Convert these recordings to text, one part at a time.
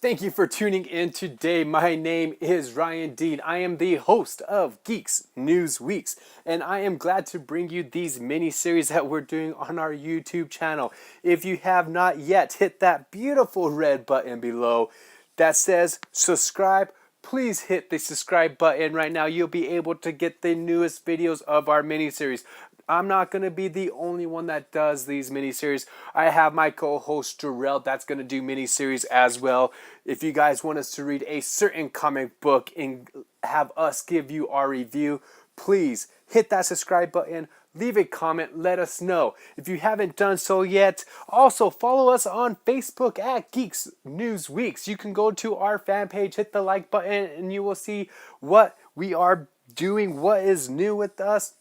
Thank you for tuning in today. My name is Ryan Dean. I am the host of Geeks Newsweeks, and I am glad to bring you these mini series that we're doing on our YouTube channel. If you have not yet, hit that beautiful red button below that says subscribe. Please hit the subscribe button right now. You'll be able to get the newest videos of our mini series. I'm not going to be the only one that does these miniseries. I have my co-host Jarrell that's going to do miniseries as well. If you guys want us to read a certain comic book and have us give you our review, please hit that subscribe button. Leave a comment, let us know. If you haven't done so yet, also follow us on Facebook at Geeks News Weeks. You can go to our fan page, hit the like button, and you will see what we are doing, what is new with us.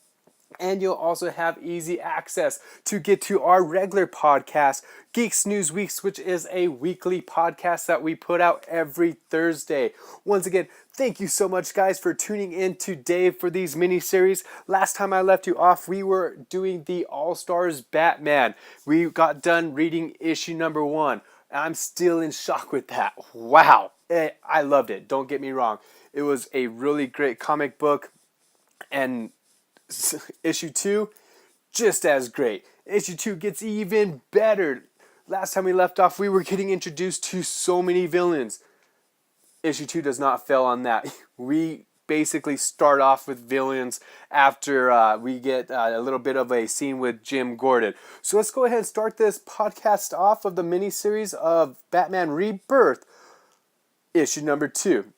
And you'll also have easy access to get to our regular podcast, Geeks News Weeks, which is a weekly podcast that we put out every Thursday. Once again, thank you so much, guys, for tuning in today for these mini-series. Last time I left you off, we were doing the All-Stars Batman. We got done reading issue number 1. I'm still in shock with that. Wow. I loved it. Don't get me wrong. It was a really great comic book, and issue 2, just as great. Issue 2 gets even better. Last time we left off, we were getting introduced to so many villains. Issue 2 does not fail on that. We basically start off with villains after we get a little bit of a scene with Jim Gordon. So let's go ahead and start this podcast off of the miniseries of Batman Rebirth, issue number 2.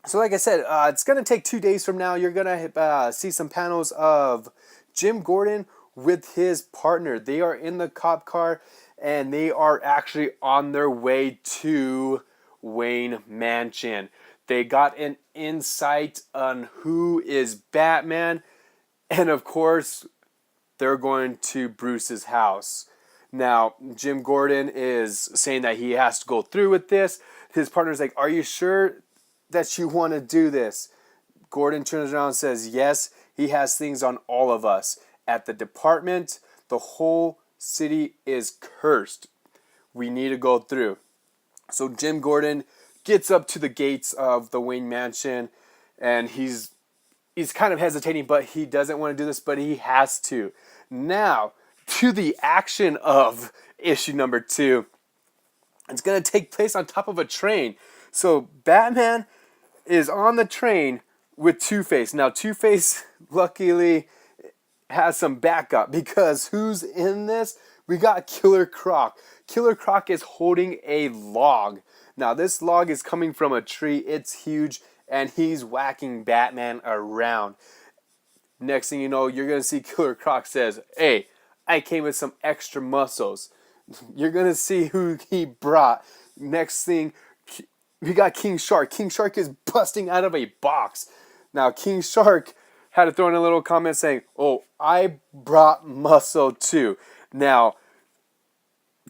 So like I said, it's going to take 2 days from now. You're going to see some panels of Jim Gordon with his partner. They are in the cop car, and they are actually on their way to Wayne Mansion. They got an insight on who is Batman, and of course, they're going to Bruce's house. Now, Jim Gordon is saying that he has to go through with this. His partner's like, "Are you sure that you want to do this?" Gordon turns around and says, "Yes, he has things on all of us. At the department, the whole city is cursed. We need to go through." So Jim Gordon gets up to the gates of the Wayne Mansion, and he's kind of hesitating, but he doesn't want to do this, but he has to. Now, to the action of issue number 2. It's going to take place on top of a train. So Batman is on the train with Two-Face. Now, Two-Face luckily has some backup, because who's in this? We got Killer Croc. Killer Croc is holding a log. Now, this log is coming from a tree. It's huge, and he's whacking Batman around. Next thing you know, you're going to see Killer Croc says, "Hey, I came with some extra muscles." You're going to see who he brought. Next thing, we got King Shark. King Shark is busting out of a box. Now, King Shark had to throw in a little comment saying, "Oh, I brought muscle too." Now,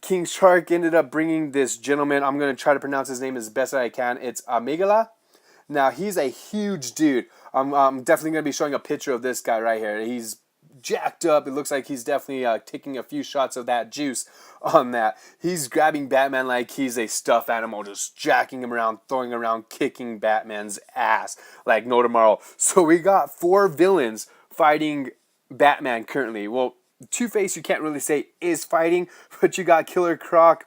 King Shark ended up bringing this gentleman. I'm going to try to pronounce his name as best I can. It's Amygdala. Now, he's a huge dude. I'm definitely going to be showing a picture of this guy right here. He's jacked up. It looks like he's definitely taking a few shots of that juice on that. He's grabbing Batman like he's a stuffed animal, just jacking him around, throwing around, kicking Batman's ass like no tomorrow. So we got 4 villains fighting Batman currently. Well, Two-Face, you can't really say is fighting, but you got Killer Croc,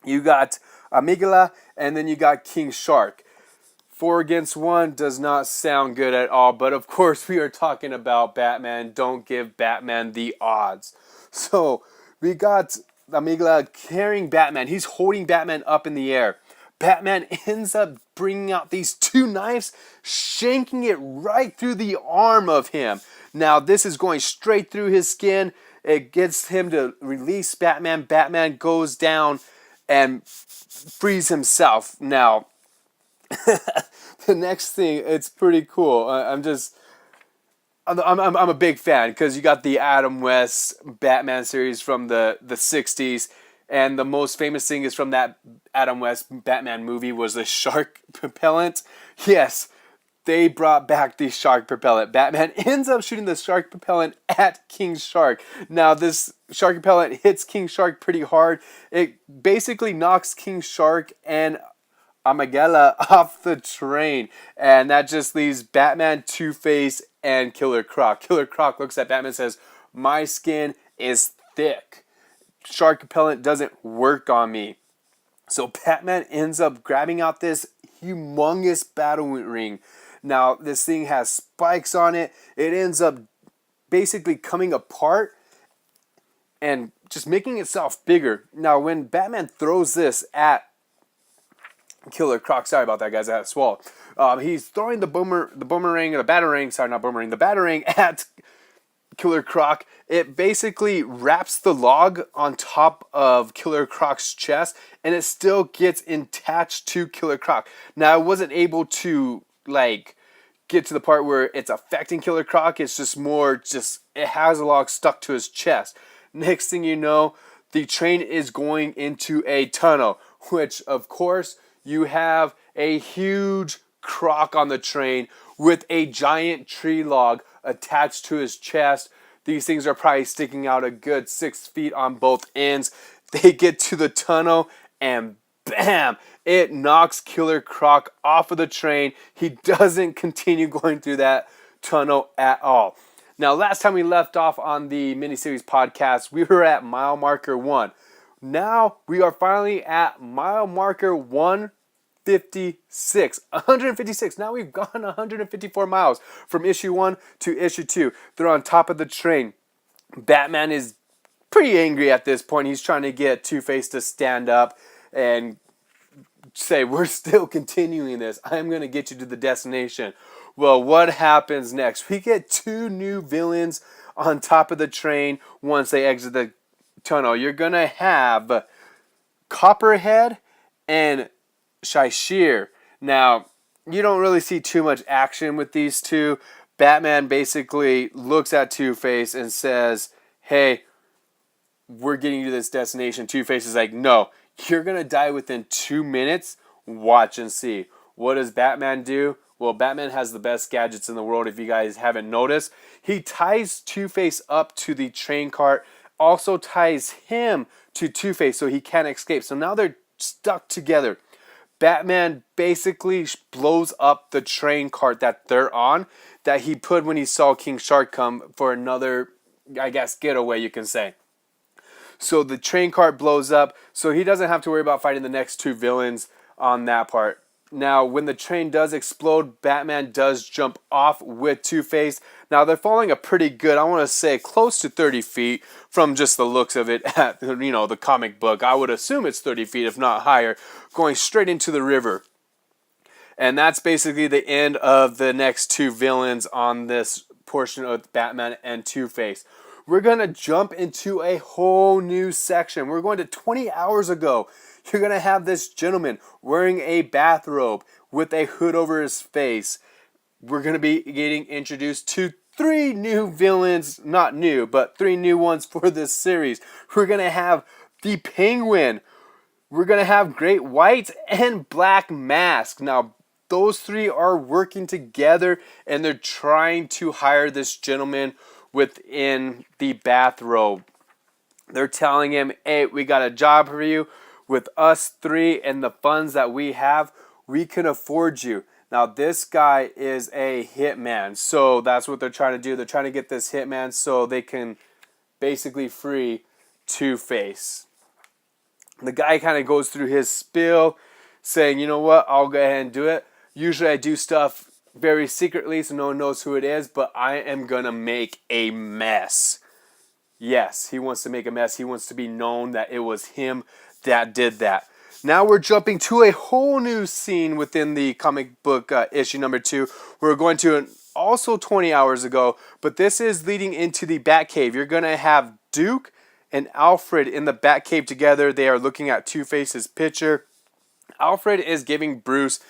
you got Amygdala, and then you got King Shark. 4 against 1 does not sound good at all, but of course we are talking about Batman. Don't give Batman the odds. So we got Amygdala carrying Batman. He's holding Batman up in the air. Batman ends up bringing out these 2 knives, shanking it right through the arm of him. Now this is going straight through his skin. It gets him to release Batman. Batman goes down and frees himself. Now, the next thing, it's pretty cool. I'm a big fan, because you got the Adam West Batman series from the 60s, and the most famous thing is from that Adam West Batman movie was the shark propellant. Yes, they brought back the shark propellant. Batman ends up shooting the shark propellant at King Shark. Now, this shark propellant hits King Shark pretty hard. It basically knocks King Shark and Amidala off the train. And that just leaves Batman, Two-Face, and Killer Croc. Killer Croc looks at Batman and says, my skin is thick. Shark repellent doesn't work on me. So Batman ends up grabbing out this humongous battle ring. Now, this thing has spikes on it. It ends up basically coming apart and just making itself bigger. Now, when Batman throws this at Killer Croc, sorry about that, guys, I had to swallow. He's throwing the batarang at Killer Croc. It basically wraps the log on top of Killer Croc's chest, and it still gets attached to Killer Croc. Now, I wasn't able to get to the part where it's affecting Killer Croc. It's just more it has a log stuck to his chest. Next thing you know, the train is going into a tunnel, which of course you have a huge Croc on the train with a giant tree log attached to his chest. These things are probably sticking out a good 6 feet on both ends. They get to the tunnel and bam! It knocks Killer Croc off of the train. He doesn't continue going through that tunnel at all. Now, last time we left off on the miniseries podcast, we were at mile marker 1. Now, we are finally at mile marker 156. 156. Now we've gone 154 miles from issue 1 to issue 2. They're on top of the train. Batman is pretty angry at this point. He's trying to get Two-Face to stand up and say, we're still continuing this. I'm going to get you to the destination. Well, what happens next? We get 2 new villains on top of the train once they exit the tunnel. You're going to have Copperhead and Shishir. Now, you don't really see too much action with these two. Batman basically looks at Two-Face and says, hey, we're getting you to this destination. Two-Face is like, no, you're going to die within 2 minutes. Watch and see. What does Batman do? Well, Batman has the best gadgets in the world, if you guys haven't noticed. He ties Two-Face up to the train cart, also ties him to Two-Face so he can't escape. So now they're stuck together. Batman basically blows up the train cart that they're on, that he put when he saw King Shark come for another, I guess, getaway, you can say. So the train cart blows up, so he doesn't have to worry about fighting the next 2 villains on that part. Now, when the train does explode, Batman does jump off with Two-Face. Now, they're falling a pretty good, I want to say, close to 30 feet from just the looks of it at, the comic book. I would assume it's 30 feet, if not higher, going straight into the river. And that's basically the end of the next 2 villains on this portion of Batman and Two-Face. We're going to jump into a whole new section. We're going to 20 hours ago. You're going to have this gentleman wearing a bathrobe with a hood over his face. We're going to be getting introduced to 3 new villains. Not new, but 3 new ones for this series. We're going to have the Penguin. We're going to have Great White and Black Mask. Now, those 3 are working together and they're trying to hire this gentleman within the bathrobe. They're telling him, hey, we got a job for you. With us 3 and the funds that we have, we can afford you. Now, this guy is a hitman. So that's what they're trying to do. They're trying to get this hitman so they can basically free Two-Face. The guy kind of goes through his spiel saying, you know what, I'll go ahead and do it. Usually I do stuff very secretly so no one knows who it is, but I am going to make a mess. Yes, he wants to make a mess. He wants to be known that it was him that did that. Now we're jumping to a whole new scene within the comic book issue number 2. We're going to also 20 hours ago, but this is leading into the Batcave. You're going to have Duke and Alfred in the Batcave together. They are looking at Two-Face's picture. Alfred is giving Duke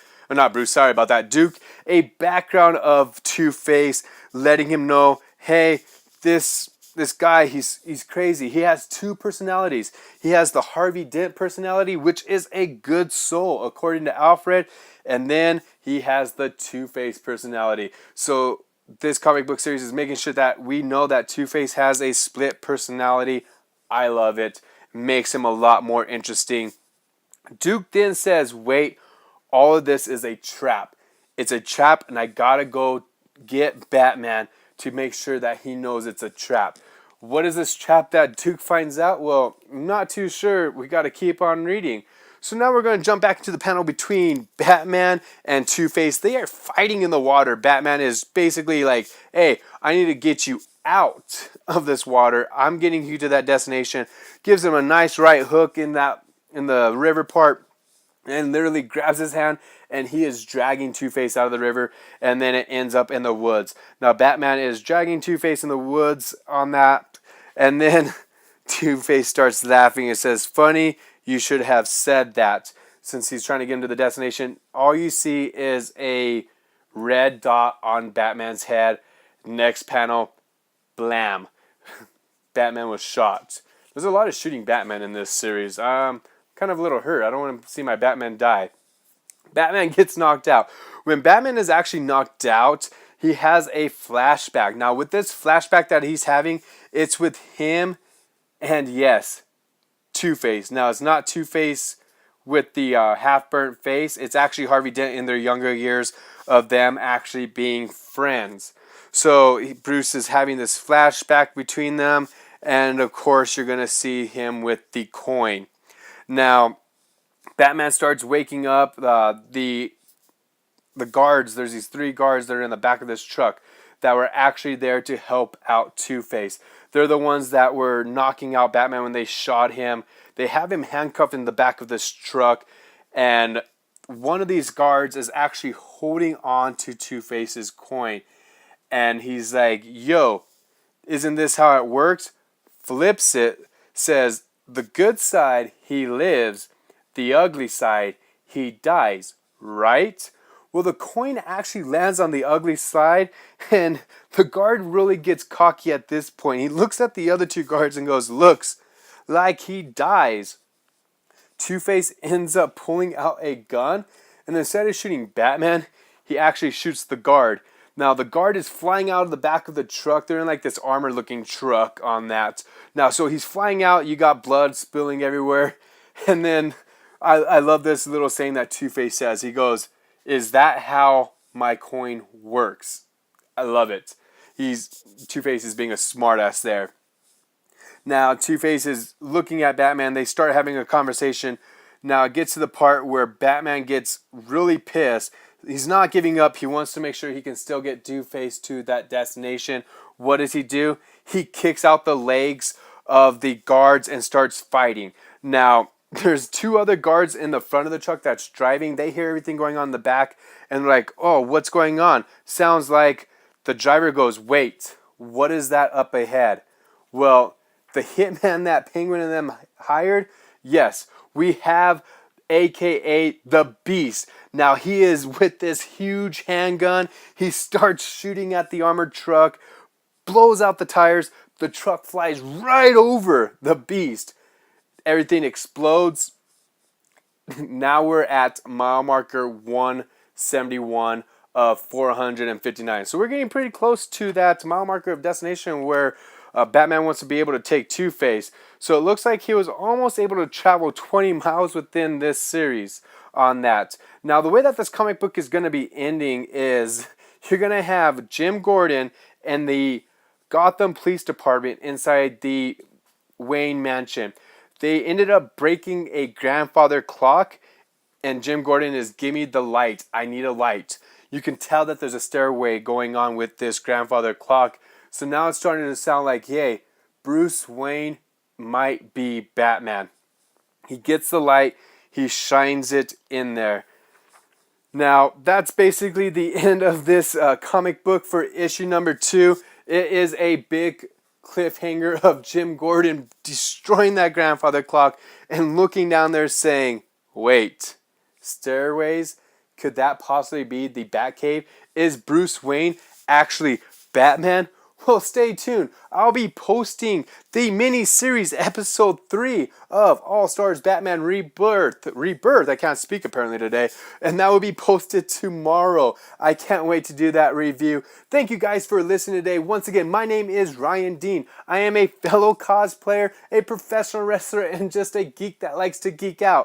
a background of Two-Face, letting him know, hey, this guy, he's crazy. He has 2 personalities. He has the Harvey Dent personality, which is a good soul, according to Alfred. And then he has the Two-Face personality. So this comic book series is making sure that we know that Two-Face has a split personality. I love it. Makes him a lot more interesting. Duke then says, wait, all of this is a trap. It's a trap, and I gotta go get Batman to make sure that he knows it's a trap. What is this trap that Duke finds out? Well, I'm not too sure. We gotta keep on reading. So now we're going to jump back into the panel between Batman and Two-Face. They are fighting in the water. Batman is basically like, hey, I need to get you out of this water. I'm getting you to that destination. Gives him a nice right hook in the river part, and literally grabs his hand, and he is dragging Two-Face out of the river, and then it ends up in the woods. Now Batman is dragging Two-Face in the woods on that, and then Two-Face starts laughing and says, funny, you should have said that. Since he's trying to get him to the destination, all you see is a red dot on Batman's head. Next panel, blam. Batman was shot. There's a lot of shooting Batman in this series. Kind of a little hurt. I don't want to see my Batman die. Batman gets knocked out. When Batman is actually knocked out, he has a flashback. Now, with this flashback that he's having, it's with him and, yes, Two-Face. Now, it's not Two-Face with the half-burnt face. It's actually Harvey Dent in their younger years of them actually being friends. So Bruce is having this flashback between them, and of course you're going to see him with the coin. Now, Batman starts waking up. The guards, there's these 3 guards that are in the back of this truck that were actually there to help out Two-Face. They're the ones that were knocking out Batman when they shot him. They have him handcuffed in the back of this truck, and one of these guards is actually holding on to Two-Face's coin. And he's like, yo, isn't this how it works? Flips it, says, the good side, he lives. The ugly side, he dies, right? Well, the coin actually lands on the ugly side, and the guard really gets cocky at this point. He looks at the other 2 guards and goes, looks like he dies. Two-Face ends up pulling out a gun, and instead of shooting Batman, he actually shoots the guard. Now, the guard is flying out of the back of the truck. They're in like this armor-looking truck on that. Now, so he's flying out. You got blood spilling everywhere. And then I love this little saying that Two-Face says. He goes, is that how my coin works? I love it. Two-Face is being a smartass there. Now, Two-Face is looking at Batman. They start having a conversation. Now, it gets to the part where Batman gets really pissed. He's not giving up. He wants to make sure he can still get Two-Face to that destination. What does he do? He kicks out the legs of the guards and starts fighting. Now, there's 2 other guards in the front of the truck that's driving. They hear everything going on in the back, and they're like, oh, what's going on? Sounds like the driver goes, wait, what is that up ahead? Well, the hitman that Penguin and them hired, yes, we have AKA the Beast. Now, he is with this huge handgun. He starts shooting at the armored truck, blows out the tires. The truck flies right over the Beast. Everything explodes. Now we're at mile marker 171 of 459. So we're getting pretty close to that mile marker of destination where Batman wants to be able to take Two-Face. So it looks like he was almost able to travel 20 miles within this series on that. Now, the way that this comic book is going to be ending is you're going to have Jim Gordon and the Gotham Police Department inside the Wayne Mansion. They ended up breaking a grandfather clock, and Jim Gordon is, give me the light. I need a light. You can tell that there's a stairway going on with this grandfather clock. So now it's starting to sound like, hey, Bruce Wayne might be Batman. He gets the light. He shines it in there. Now, that's basically the end of this comic book for issue number 2. It is a big cliffhanger of Jim Gordon destroying that grandfather clock and looking down there saying, wait, stairways? Could that possibly be the Batcave? Is Bruce Wayne actually Batman? Well, stay tuned. I'll be posting the mini-series episode 3 of All-Stars Batman Rebirth. I can't speak apparently today. And that will be posted tomorrow. I can't wait to do that review. Thank you guys for listening today. Once again, my name is Ryan Dean. I am a fellow cosplayer, a professional wrestler, and just a geek that likes to geek out.